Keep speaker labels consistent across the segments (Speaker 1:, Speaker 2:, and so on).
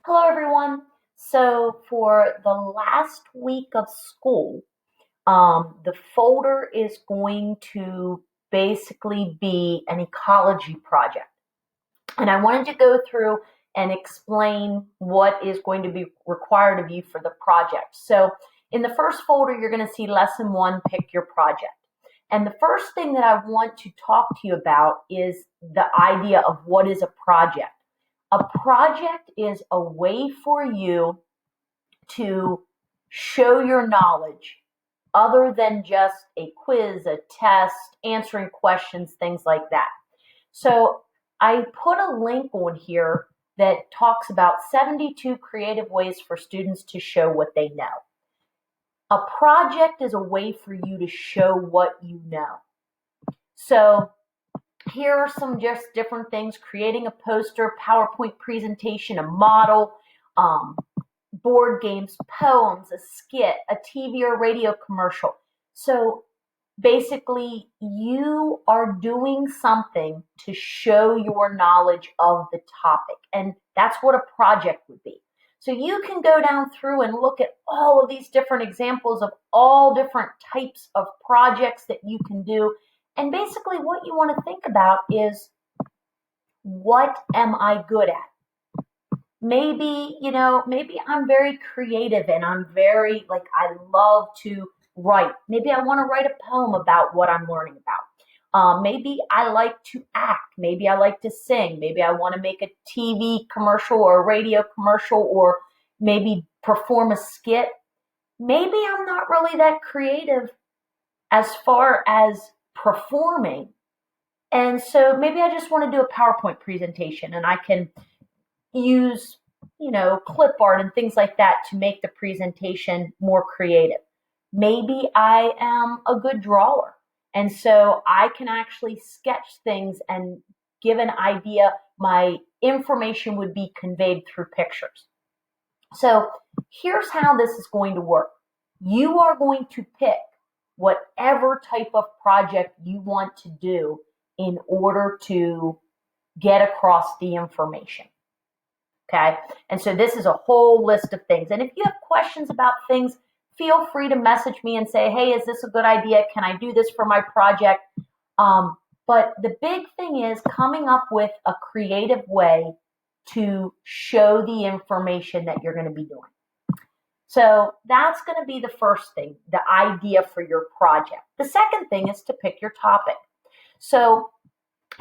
Speaker 1: Hello, everyone. So, for the last week of school, the folder is going to basically be an ecology project. And I wanted to go through and explain what is going to be required of you for the project. So, in the first folder, you're going to see lesson one, pick your project. And the first thing that I want to talk to you about is the idea of what is a project. A project is a way for you to show your knowledge other than just a quiz, a test, answering questions, things like that. So I put a link on here that talks about 72 creative ways for students to show what they know. A project is a way for you to show what you know. So here are some just different things: creating a poster, PowerPoint presentation, a model, board games, poems, a skit, a TV or radio commercial. So basically, you are doing something to show your knowledge of the topic, and that's what a project would be. So you can go down through and look at all of these different examples of all different types of projects that you can do. And basically, what you want to think about is, what am I good at? Maybe I'm very creative and I love to write. Maybe I want to write a poem about what I'm learning about. Maybe I like to act. Maybe I like to sing. Maybe I want to make a TV commercial or a radio commercial, or maybe perform a skit. Maybe I'm not really that creative as far as performing. And so maybe I just want to do a PowerPoint presentation, and I can use, clip art and things like that to make the presentation more creative. Maybe I am a good drawer, and so I can actually sketch things and give an idea. My information would be conveyed through pictures. So here's how this is going to work. You are going to pick whatever type of project you want to do in order to get across the information. Okay, and so this is a whole list of things. And if you have questions about things, feel free to message me and say, hey, is this a good idea? Can I do this for my project? But the big thing is coming up with a creative way to show the information that you're going to be doing. So that's going to be the first thing, the idea for your project. The second thing is to pick your topic. So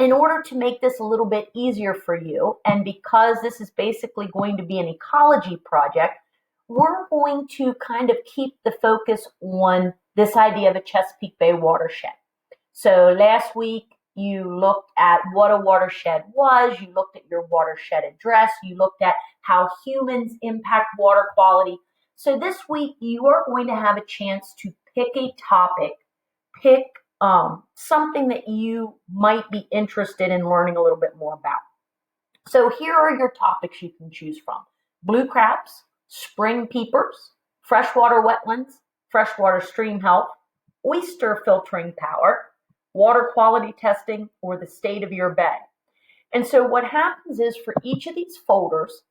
Speaker 1: in order to make this a little bit easier for you, and because this is basically going to be an ecology project, we're going to kind of keep the focus on this idea of a Chesapeake Bay watershed. So last week, you looked at what a watershed was, you looked at your watershed address, you looked at how humans impact water quality. So this week, you are going to have a chance to pick a topic, pick something that you might be interested in learning a little bit more about. So here are your topics you can choose from: blue crabs, spring peepers, freshwater wetlands, freshwater stream health, oyster filtering power, water quality testing, or the state of your bay. And so what happens is, for each of these folders,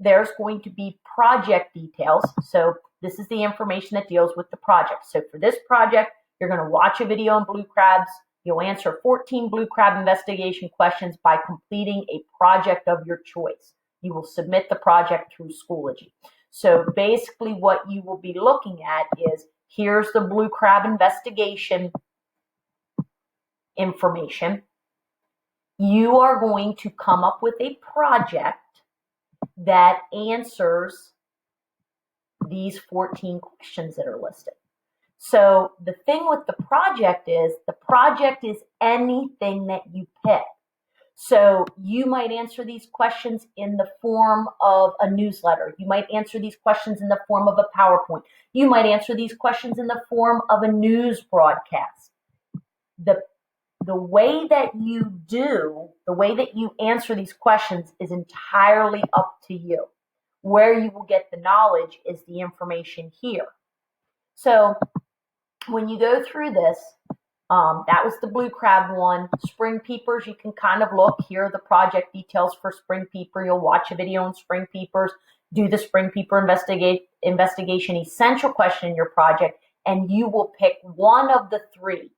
Speaker 1: there's going to be project details. So this is the information that deals with the project. So for this project, you're going to watch a video on blue crabs. You'll answer 14 blue crab investigation questions by completing a project of your choice. You will submit the project through Schoology. So basically what you will be looking at is, here's the blue crab investigation information. You are going to come up with a project that answers these 14 questions that are listed. So the thing with the project is anything that you pick. So you might answer these questions in the form of a newsletter. You might answer these questions in the form of a PowerPoint. You might answer these questions in the form of a news broadcast. The way that you answer these questions is entirely up to you. Where you will get the knowledge is the information here. So when you go through this, that was the blue crab one. Spring peepers, you can kind of look. Here are the project details for spring peeper. You'll watch a video on spring peepers. do the spring peeper investigation essential question in your project, and you will pick one of the three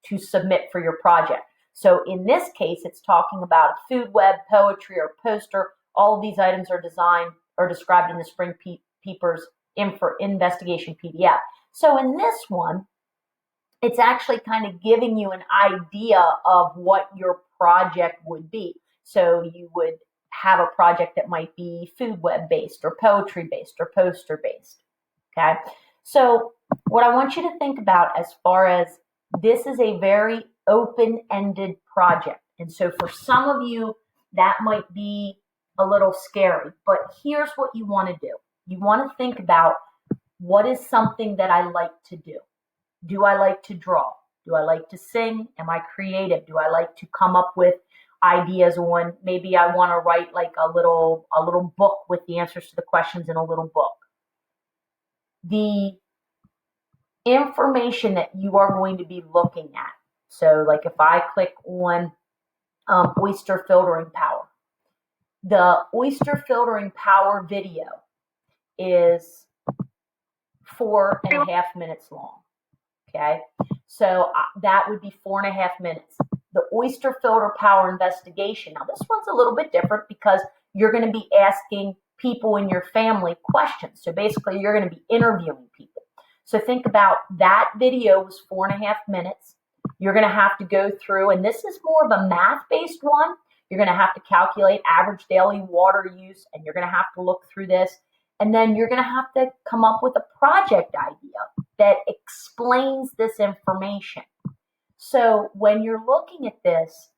Speaker 1: to submit for your project. So in this case, it's talking about a food web, poetry, or poster. All of these items are described in the Spring Peepers investigation PDF. So in this one, it's actually kind of giving you an idea of what your project would be. So you would have a project that might be food web based or poetry based or poster based. Okay. So what I want you to think about as far as this is a very open-ended project. And so for some of you, that might be a little scary, but here's what you want to do. You want to think about, what is something that I like to do? Do I like to draw? Do I like to sing? Am I creative? Do I like to come up with ideas on, maybe I want to write like a little book with the answers to the questions in a little book. The information that you are going to be looking at. So like if I click on oyster filtering power, the oyster filtering power video is 4.5 minutes long. Okay, so that would be 4.5 minutes. The oyster filter power investigation. Now this one's a little bit different because you're going to be asking people in your family questions. So basically you're going to be interviewing people. So think about that video was 4.5 minutes. You're going to have to go through, and this is more of a math-based one. You're going to have to calculate average daily water use, and you're going to have to look through this. And then you're going to have to come up with a project idea that explains this information. So when you're looking at this,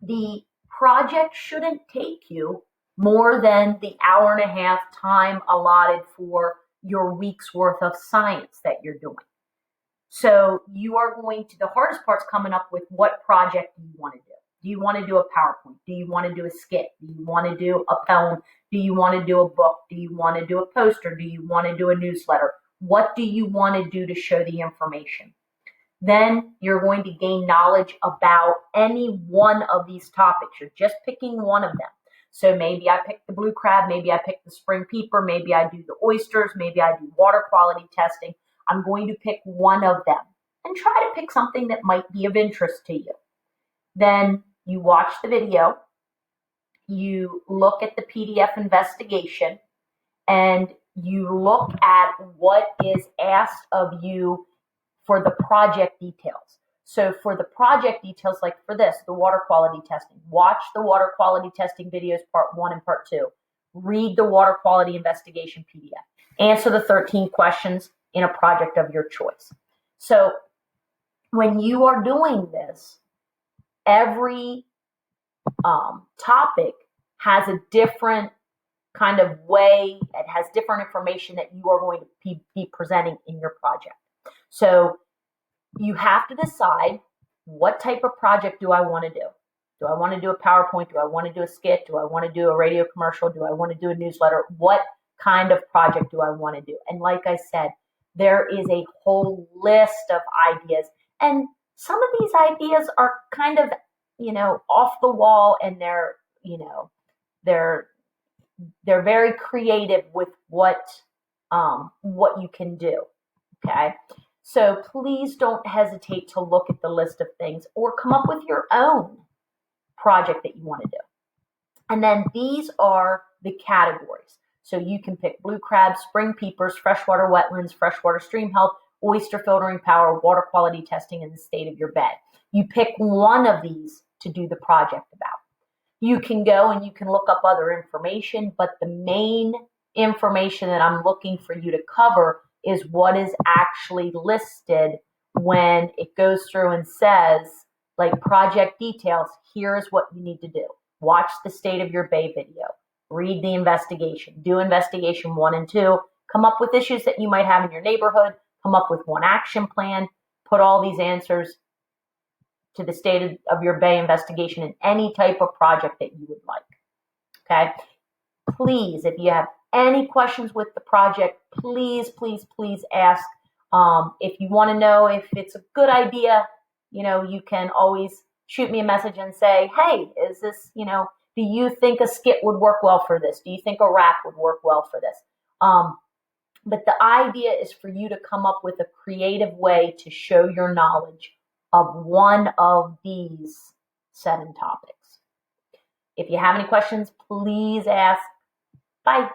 Speaker 1: the project shouldn't take you more than the 1.5 hour time allotted for your week's worth of science that you're doing. So you are going to, the hardest part's coming up with what project do you want to do? Do you want to do a PowerPoint? Do you want to do a skit? Do you want to do a poem? Do you want to do a book? Do you want to do a poster? Do you want to do a newsletter? What do you want to do to show the information? Then you're going to gain knowledge about any one of these topics. You're just picking one of them. So maybe I pick the blue crab, maybe I pick the spring peeper, maybe I do the oysters, maybe I do water quality testing. I'm going to pick one of them and try to pick something that might be of interest to you. Then you watch the video, you look at the PDF investigation, and you look at what is asked of you for the project details. So for the project details, like for this, the water quality testing, watch the water quality testing videos, part 1 and part 2. Read the water quality investigation PDF. Answer the 13 questions in a project of your choice. So when you are doing this, every topic has a different kind of way, it has different information that you are going to be presenting in your project. So you have to decide, what type of project do I want to do? Do I want to do a PowerPoint? Do I want to do a skit? Do I want to do a radio commercial? Do I want to do a newsletter? What kind of project do I want to do? And like I said, there is a whole list of ideas. And some of these ideas are kind of, off the wall, and they're very creative with what you can do. Okay. So please don't hesitate to look at the list of things or come up with your own project that you want to do. And then these are the categories. So you can pick blue crabs, spring peepers, freshwater wetlands, freshwater stream health, oyster filtering power, water quality testing, and the state of your bed. You pick one of these to do the project about. You can go and you can look up other information, but the main information that I'm looking for you to cover is what is actually listed when it goes through and says, like, project details, here's what you need to do. Watch the State of Your Bay video. Read the investigation. Do investigation 1 and 2. Come up with issues that you might have in your neighborhood. Come up with one action plan. Put all these answers to the State of Your Bay investigation in any type of project that you would like. Okay? Please, if you have any questions with the project, please ask. If you want to know if it's a good idea, you can always shoot me a message and say, hey, is this, Do you think a skit would work well for this? Do you think a rap would work well for this? Um, but the idea is for you to come up with a creative way to show your knowledge of one of these 7 topics. If you have any questions, please ask. Bye.